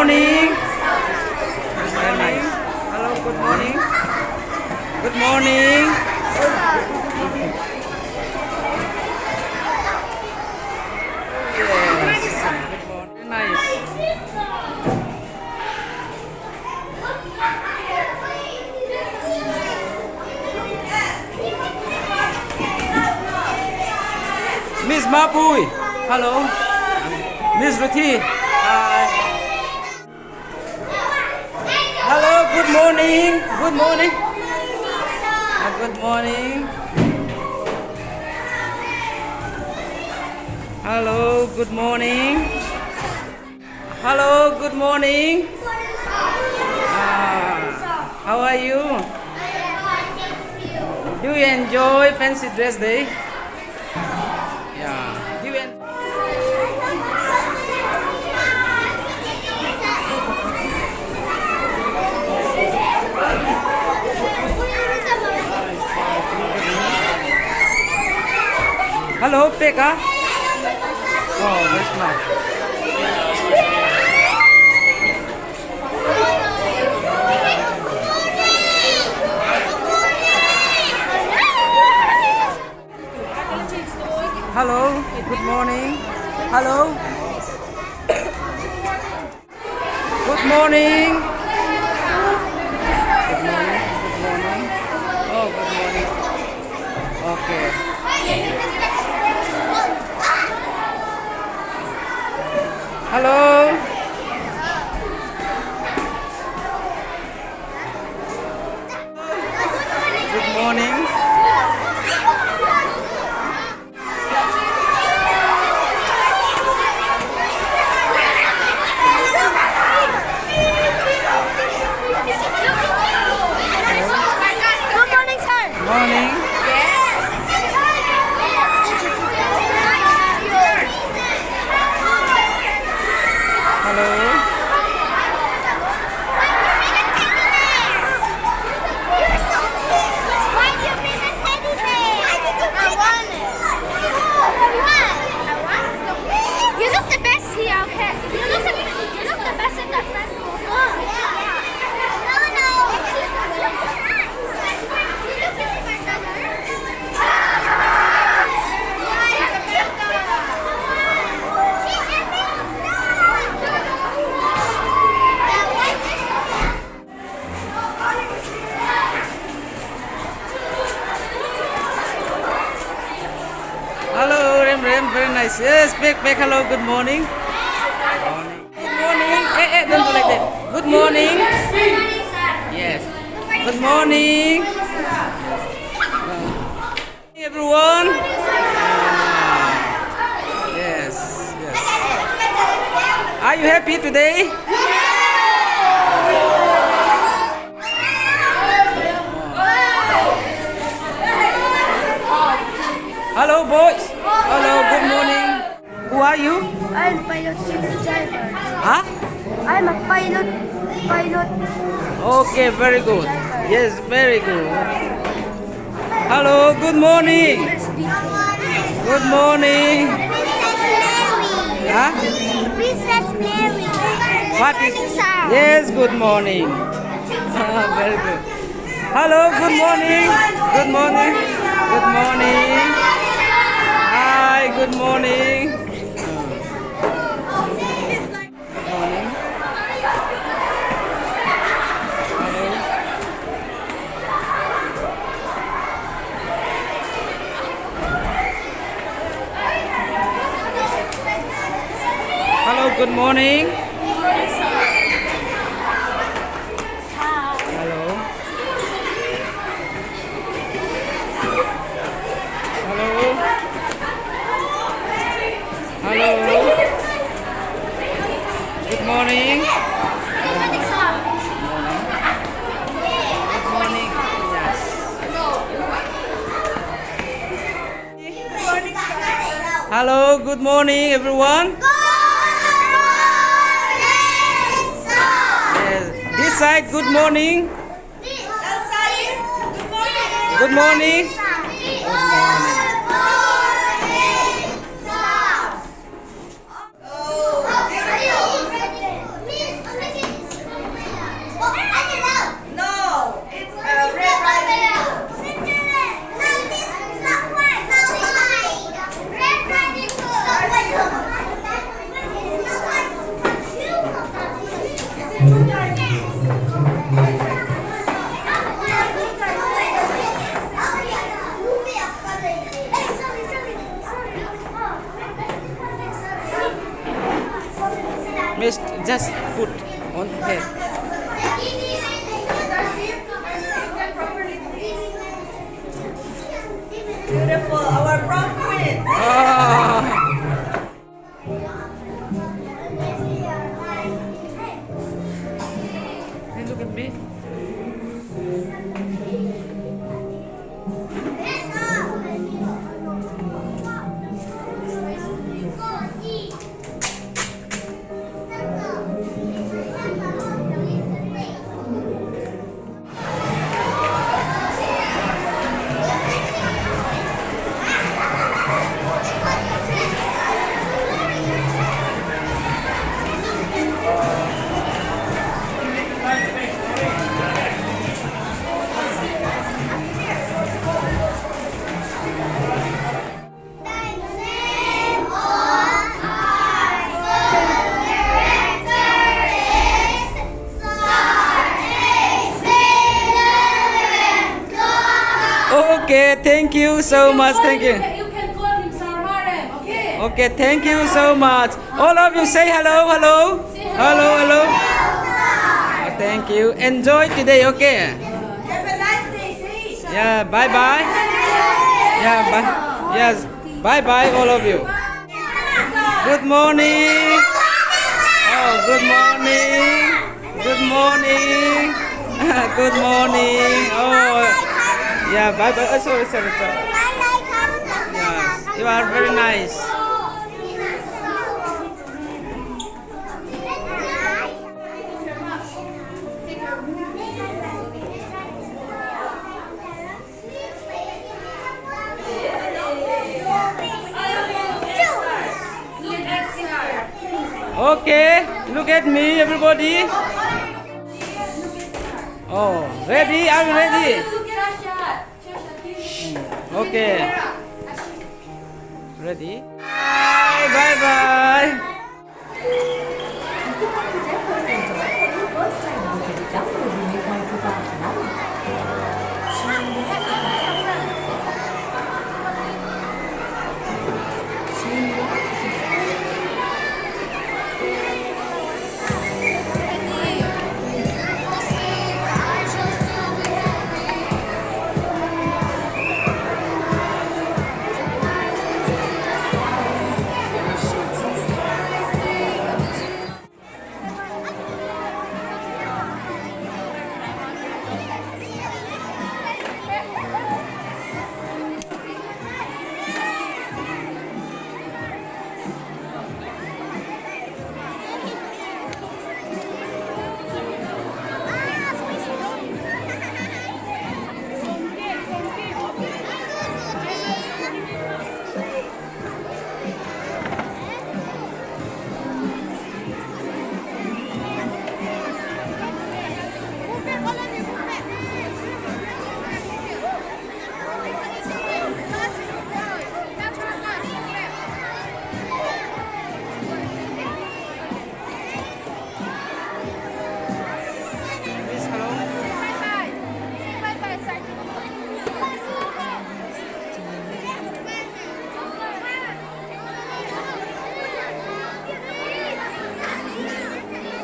morning. Very nice. Hello, good morning. Good morning. Yes. Good morning. Very nice. Miss Mapui. Hello. Miss Ruthi. Hi. Hello, good morning. Good morning. Good morning. Hello, good morning. Hello, good morning. How are you? Do you enjoy Fancy Dress Day? Yeah. Do you Hello, Pekka. Oh, very smart. Hello, good morning. Hello. Good morning. Good morning. Good morning. Oh, good morning. Okay. Hello. Good morning. Good morning, sir. Morning. Hello. Why do you bring a teddy bear? I want it. I want. You look the best here, okay? You look the best in that front row. Oh, yeah. No, no. Hello, Rem, very nice. Yes, Beck, hello, good morning. Good morning. Don't do like that. Good morning. Yes. Good morning. Everyone. Yes, yes. Are you happy today? Hello, boys. Hello, good morning. Who are you? I'm a pilot driver. Huh? I'm a pilot. Okay, very good. Yes, very good. Hello, good morning. Good morning. Princess Mary. Huh? Princess Mary. What is? Yes, good morning. Very good. Hello, good morning. Good morning. Good morning. Hi, good morning. Good morning. Hello, good morning. Hello. Hello. Hello. Good morning. Good morning. Yes. Hello, good morning, everyone. Yes. This side, good morning. Good morning. Mist, just put on head. Beautiful, our prom queen. Oh. Hey, look at me. Okay, thank you so much. Thank you. You can call him Sarmarem, okay? Okay, thank you so much. All of you say hello, hello. Hello, hello. Oh, thank you. Enjoy today, okay? Have a nice day, see? Yeah, bye bye. Yeah, bye. Yes, bye bye, all of you. Good morning. Oh, good morning. Good morning. Good morning. Oh, yeah, bye bye. Oh, sorry, sorry, sorry. Yes, you are very nice. Okay, look at me, everybody. Oh, ready? I'm ready. Okay. Ready? Bye, bye, bye. Please, hello.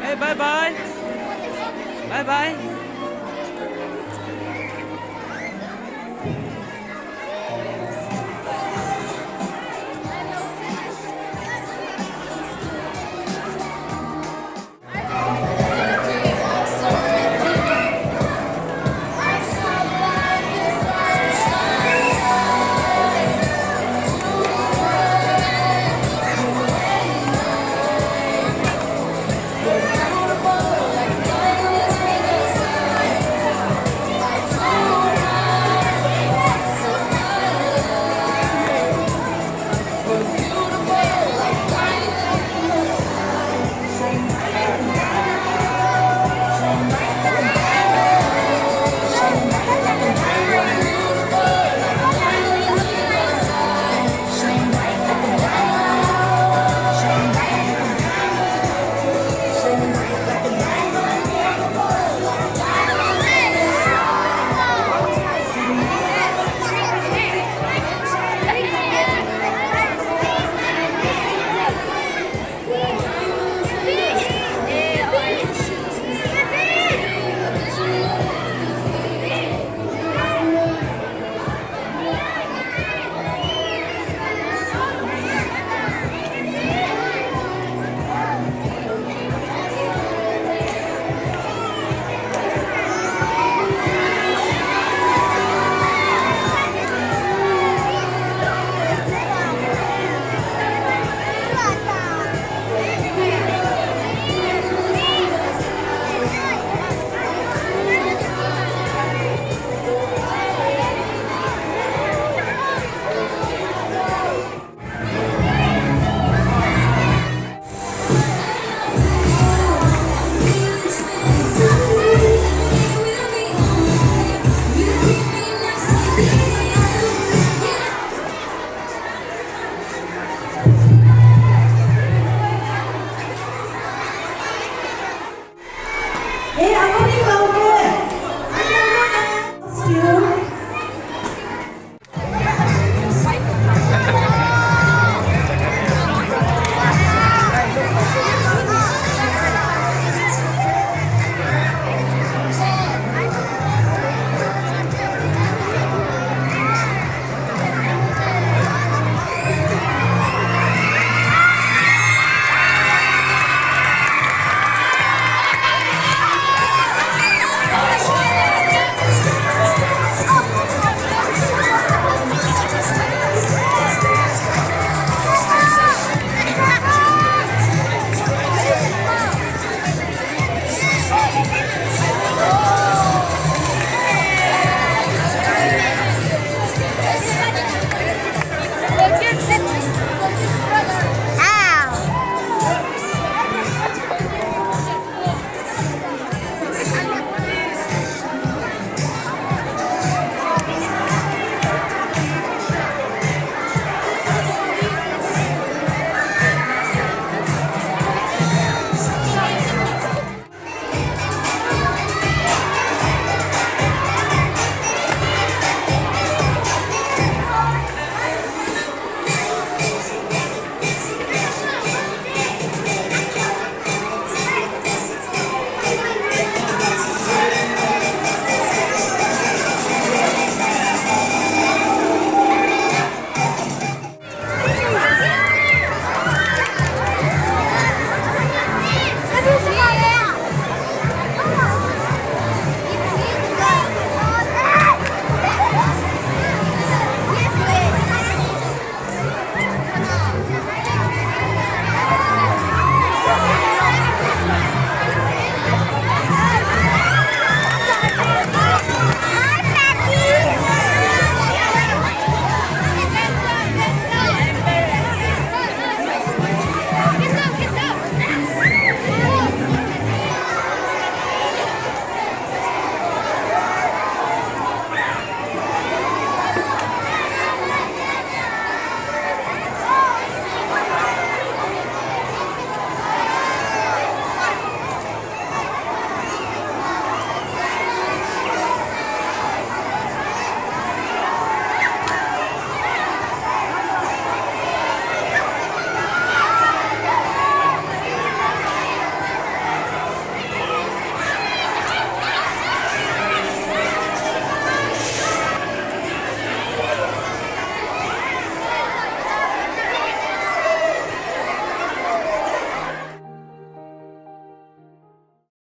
Hey, bye bye. Bye bye.